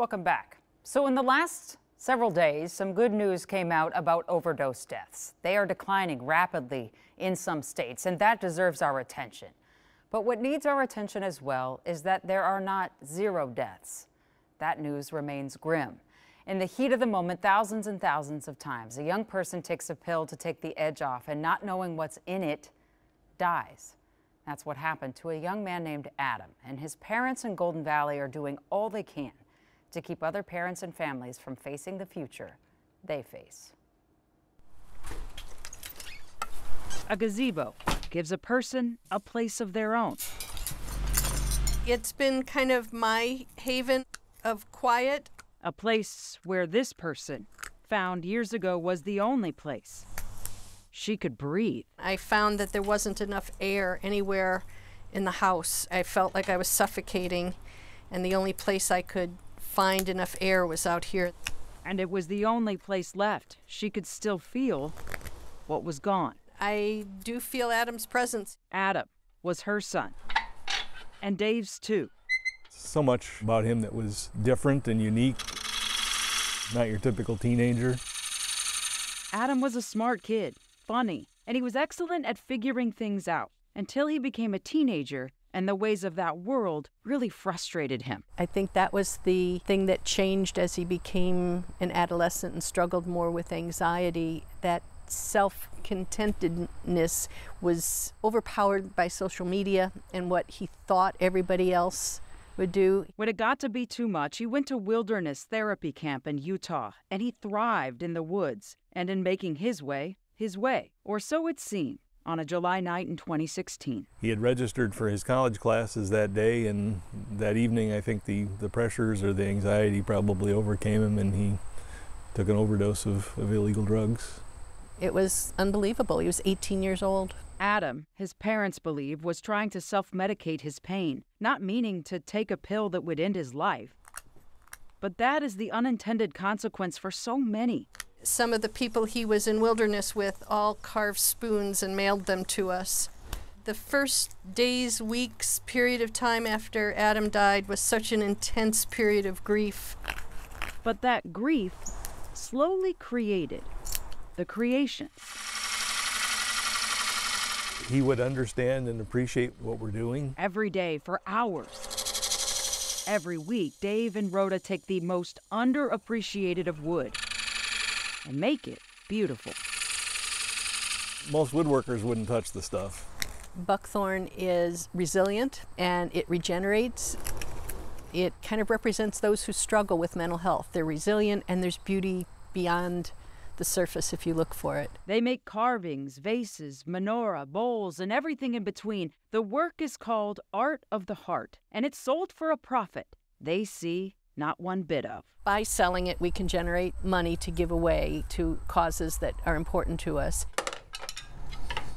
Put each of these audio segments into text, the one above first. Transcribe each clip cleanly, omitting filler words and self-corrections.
Welcome back. So in the last several days, some good news came out about overdose deaths. They are declining rapidly in some states, and that deserves our attention. But what needs our attention as well is that there are not zero deaths. That news remains grim. In the heat of the moment, thousands and thousands of times, a young person takes a pill to take the edge off and, not knowing what's in it, dies. That's what happened to a young man named Adam, and his parents in Golden Valley are doing all they can to keep other parents and families from facing the future they face. A gazebo gives a person a place of their own. It's been kind of my haven of quiet. A place where this person found years ago was the only place she could breathe. I found that there wasn't enough air anywhere in the house. I felt like I was suffocating, and the only place I could find enough air was out here. And it was the only place left. She could still feel what was gone. I do feel Adam's presence. Adam was her son, and Dave's too. So much about him that was different and unique, not your typical teenager. Adam was a smart kid, funny, and he was excellent at figuring things out until he became a teenager, and the ways of that world really frustrated him. I think that was the thing that changed as he became an adolescent and struggled more with anxiety. That self-contentedness was overpowered by social media and what he thought everybody else would do. When it got to be too much, he went to wilderness therapy camp in Utah, and he thrived in the woods and in making his way, or so it seemed. On a July night in 2016. He had registered for his college classes that day, and that evening I think the pressures or the anxiety probably overcame him, and he took an overdose of illegal drugs. It was unbelievable. He was 18 years old. Adam, his parents believe, was trying to self-medicate his pain, not meaning to take a pill that would end his life. But that is the unintended consequence for so many. Some of the people he was in wilderness with all carved spoons and mailed them to us. The first days, weeks, period of time after Adam died was such an intense period of grief. But that grief slowly created the creation. He would understand and appreciate what we're doing. Every day for hours. Every week, Dave and Rhoda take the most underappreciated of wood and make it beautiful. Most woodworkers wouldn't touch the stuff. Buckthorn is resilient and it regenerates. It kind of represents those who struggle with mental health. They're resilient, and there's beauty beyond the surface if you look for it. They make carvings, vases, menorah, bowls, and everything in between. The work is called Art of the Heart, and it's sold for a profit they see not one bit of. By selling it, we can generate money to give away to causes that are important to us.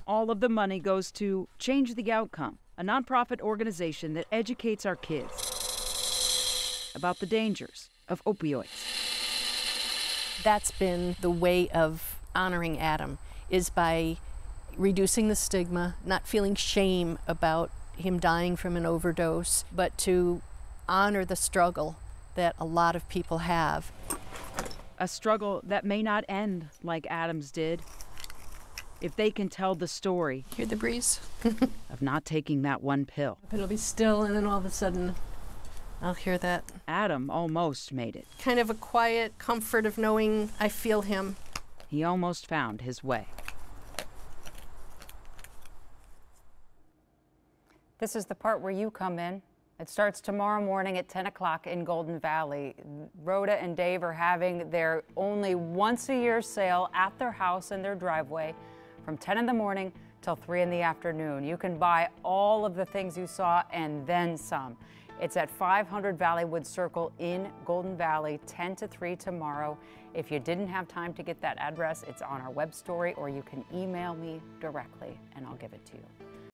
All of the money goes to Change the Outcome, a nonprofit organization that educates our kids about the dangers of opioids. That's been the way of honoring Adam, is by reducing the stigma, not feeling shame about him dying from an overdose, but to honor the struggle that a lot of people have. A struggle that may not end like Adam's did if they can tell the story. Hear the breeze? Of not taking that one pill. It'll be still, and then all of a sudden I'll hear that. Adam almost made it. Kind of a quiet comfort of knowing I feel him. He almost found his way. This is the part where you come in. It starts tomorrow morning at 10 o'clock in Golden Valley. Rhoda and Dave are having their only once-a-year sale at their house in their driveway from 10 in the morning till 3 in the afternoon. You can buy all of the things you saw and then some. It's at 500 Valleywood Circle in Golden Valley, 10 to 3 tomorrow. If you didn't have time to get that address, it's on our web story, or you can email me directly and I'll give it to you.